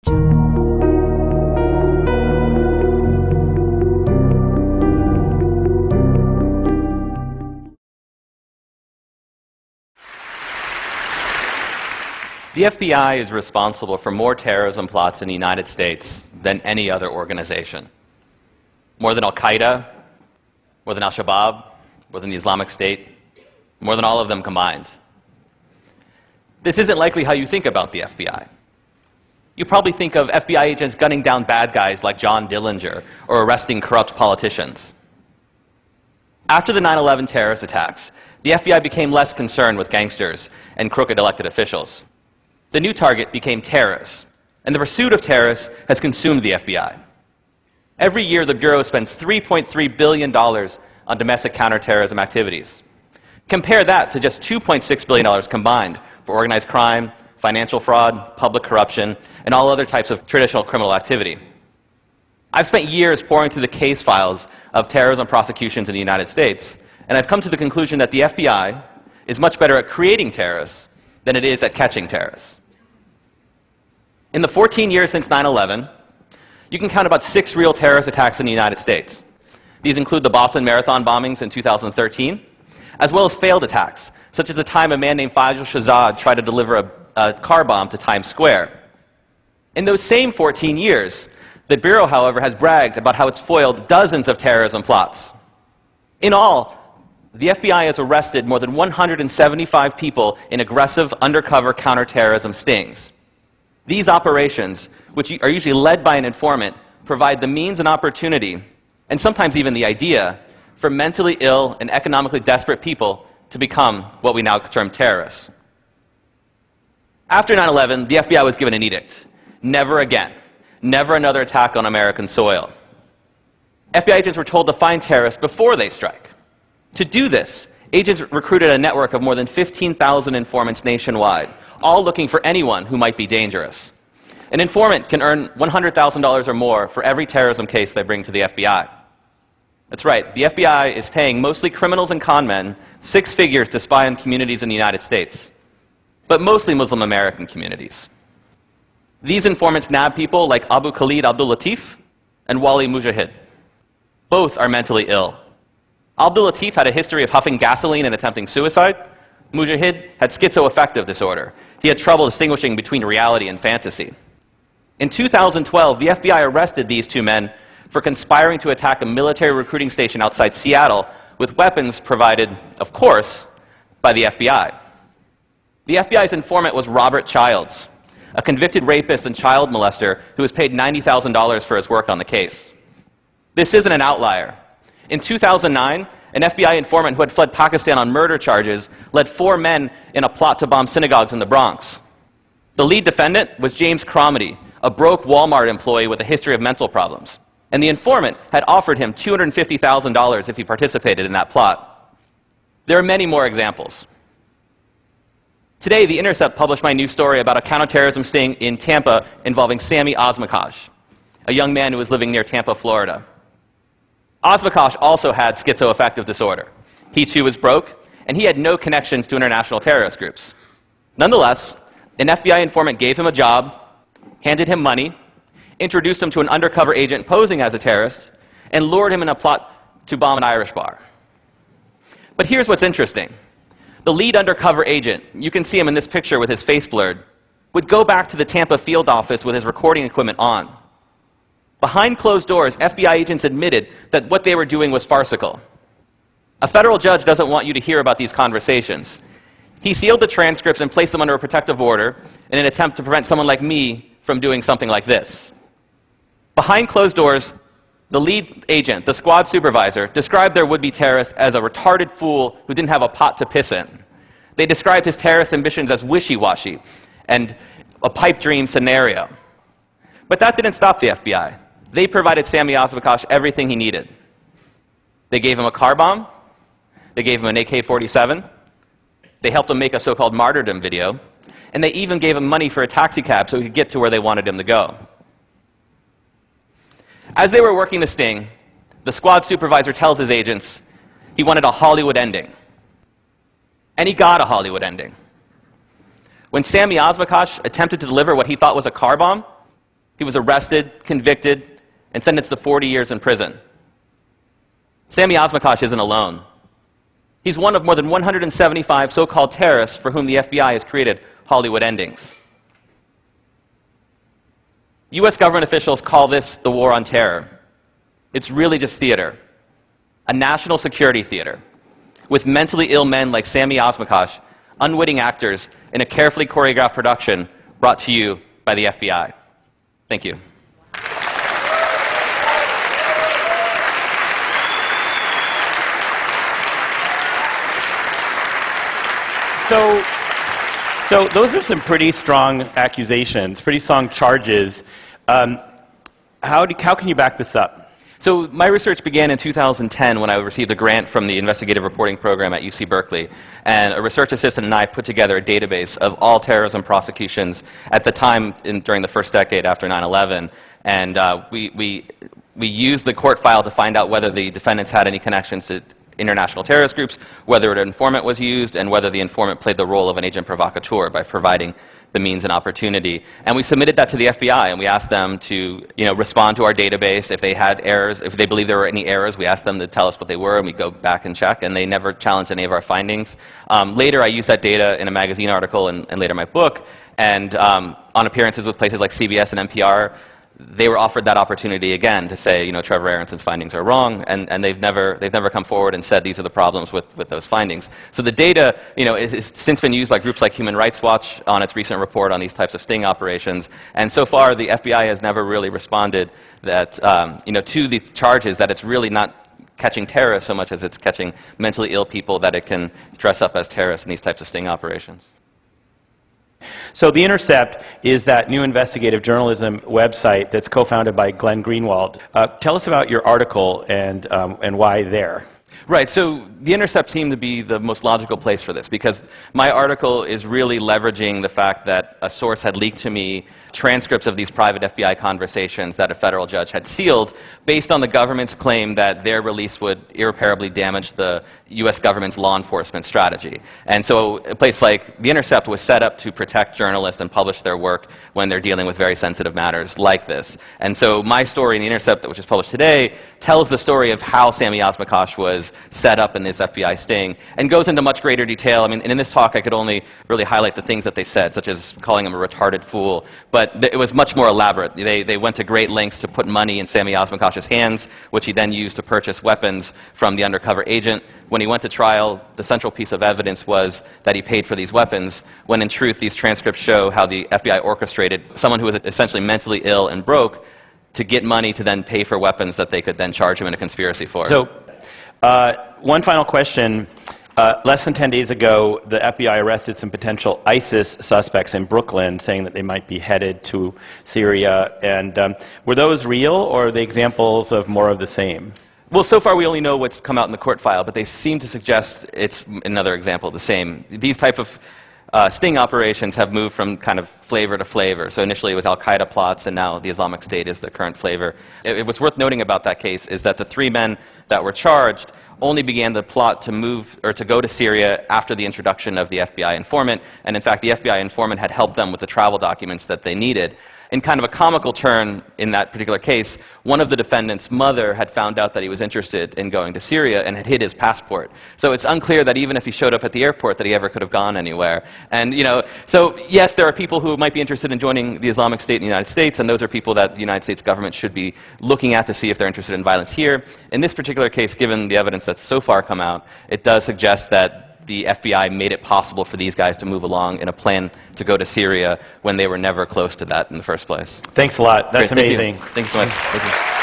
The FBI is responsible for more terrorism plots in the United States than any other organization. More than Al-Qaeda, more than Al-Shabaab, more than the Islamic State, more than all of them combined. This isn't likely how you think about the FBI. You probably think of FBI agents gunning down bad guys like John Dillinger or arresting corrupt politicians. After the 9/11 terrorist attacks, the FBI became less concerned with gangsters and crooked elected officials. The new target became terrorists, and the pursuit of terrorists has consumed the FBI. Every year, the Bureau spends $3.3 billion on domestic counterterrorism activities. Compare that to just $2.6 billion combined for organized crime, financial fraud, public corruption, and all other types of traditional criminal activity. I've spent years poring through the case files of terrorism prosecutions in the United States, and I've come to the conclusion that the FBI is much better at creating terrorists than it is at catching terrorists. In the 14 years since 9/11, you can count about 6 real terrorist attacks in the United States. These include the Boston Marathon bombings in 2013, as well as failed attacks, such as the time a man named Faisal Shahzad tried to deliver a car bomb to Times Square. In those same 14 years, the Bureau, however, has bragged about how it's foiled dozens of terrorism plots. In all, the FBI has arrested more than 175 people in aggressive undercover counterterrorism stings. These operations, which are usually led by an informant, provide the means and opportunity, and sometimes even the idea, for mentally ill and economically desperate people to become what we now term terrorists. After 9/11, the FBI was given an edict. Never again. Never another attack on American soil. FBI agents were told to find terrorists before they strike. To do this, agents recruited a network of more than 15,000 informants nationwide, all looking for anyone who might be dangerous. An informant can earn $100,000 or more for every terrorism case they bring to the FBI. That's right, the FBI is paying mostly criminals and con men 6 figures to spy on communities in the United States, but mostly Muslim American communities. These informants nab people like Abu Khalid Abdul Latif and Wali Mujahid. Both are mentally ill. Abdul Latif had a history of huffing gasoline and attempting suicide. Mujahid had schizoaffective disorder. He had trouble distinguishing between reality and fantasy. In 2012, the FBI arrested these 2 men for conspiring to attack a military recruiting station outside Seattle with weapons provided, of course, by the FBI. The FBI's informant was Robert Childs, a convicted rapist and child molester who was paid $90,000 for his work on the case. This isn't an outlier. In 2009, an FBI informant who had fled Pakistan on murder charges led 4 men in a plot to bomb synagogues in the Bronx. The lead defendant was James Cromedy, a broke Walmart employee with a history of mental problems. And the informant had offered him $250,000 if he participated in that plot. There are many more examples. Today, The Intercept published my new story about a counterterrorism sting in Tampa involving Sami Osmakash, a young man who was living near Tampa, Florida. Osmakash also had schizoaffective disorder. He too was broke, and he had no connections to international terrorist groups. Nonetheless, an FBI informant gave him a job, handed him money, introduced him to an undercover agent posing as a terrorist, and lured him in a plot to bomb an Irish bar. But here's what's interesting. The lead undercover agent, you can see him in this picture with his face blurred, would go back to the Tampa field office with his recording equipment on. Behind closed doors, FBI agents admitted that what they were doing was farcical. A federal judge doesn't want you to hear about these conversations. He sealed the transcripts and placed them under a protective order in an attempt to prevent someone like me from doing something like this. Behind closed doors, the lead agent, the squad supervisor, described their would-be terrorist as a retarded fool who didn't have a pot to piss in. They described his terrorist ambitions as wishy-washy and a pipe dream scenario. But that didn't stop the FBI. They provided Sami Osmakash everything he needed. They gave him a car bomb. They gave him an AK-47. They helped him make a so-called martyrdom video. And they even gave him money for a taxi cab so he could get to where they wanted him to go. As they were working the sting, the squad supervisor tells his agents he wanted a Hollywood ending. And he got a Hollywood ending. When Sami Osmakash attempted to deliver what he thought was a car bomb, He was arrested, convicted, and sentenced to 40 years in prison. Sami Osmakash isn't alone. He's one of more than 175 so-called terrorists for whom the FBI has created Hollywood endings. US government officials call this the war on terror. It's really just theater, a national security theater, with mentally ill men like Sami Osmakash, unwitting actors in a carefully choreographed production brought to you by the FBI. Thank you. So those are some pretty strong accusations, pretty strong charges. How can you back this up? So my research began in 2010 when I received a grant from the investigative reporting program at UC Berkeley. And a research assistant and I put together a database of all terrorism prosecutions at the time during the first decade after 9/11. And we used the court file to find out whether the defendants had any connections to international terrorist groups, whether an informant was used, and whether the informant played the role of an agent provocateur by providing the means and opportunity. And we submitted that to the FBI, and we asked them to respond to our database. If they had errors, if they believed there were any errors, we asked them to tell us what they were, and we go back and check, and they never challenged any of our findings. Later, I used that data in a magazine article and later my book, and on appearances with places like CBS and NPR, they were offered that opportunity again to say, Trevor Aronson's findings are wrong, and they've never come forward and said these are the problems with those findings. So the data, is since been used by groups like Human Rights Watch on its recent report on these types of sting operations, and so far the FBI has never really responded that, to the charges that it's really not catching terrorists so much as it's catching mentally ill people that it can dress up as terrorists in these types of sting operations. So The Intercept is that new investigative journalism website that's co-founded by Glenn Greenwald. Tell us about your article and why there. Right, so The Intercept seemed to be the most logical place for this because my article is really leveraging the fact that a source had leaked to me transcripts of these private FBI conversations that a federal judge had sealed based on the government's claim that their release would irreparably damage the US government's law enforcement strategy. And so a place like The Intercept was set up to protect journalists and publish their work when they're dealing with very sensitive matters like this. And so my story in The Intercept, which is published today, tells the story of how Sami Osmakash was set up in this FBI sting and goes into much greater detail. I mean, and in this talk I could only really highlight the things that they said, such as calling him a retarded fool, but it was much more elaborate. They went to great lengths to put money in Sami Osmakash's hands, which he then used to purchase weapons from the undercover agent. When he went to trial, the central piece of evidence was that he paid for these weapons, when in truth these transcripts show how the FBI orchestrated someone who was essentially mentally ill and broke to get money to then pay for weapons that they could then charge him in a conspiracy for. So, one final question. Less than 10 days ago, the FBI arrested some potential ISIS suspects in Brooklyn, saying that they might be headed to Syria. And were those real, or are they examples of more of the same? Well, so far we only know what's come out in the court file, but they seem to suggest it's another example of the same. These type of sting operations have moved from kind of flavor to flavor. So initially it was Al-Qaeda plots, and now the Islamic State is the current flavor. What's worth noting about that case is that the 3 men that were charged only began the plot to move or to go to Syria after the introduction of the FBI informant, and in fact the FBI informant had helped them with the travel documents that they needed. In kind of a comical turn in that particular case, one of the defendant's mother had found out that he was interested in going to Syria and had hid his passport. So it's unclear that even if he showed up at the airport that he ever could have gone anywhere. And so yes, there are people who might be interested in joining the Islamic State in the United States, and those are people that the United States government should be looking at to see if they're interested in violence here. In this particular case, given the evidence that's so far come out, it does suggest that the FBI made it possible for these guys to move along in a plan to go to Syria when they were never close to that in the first place. Thanks a lot. That's amazing. Thank you so much. Thank you.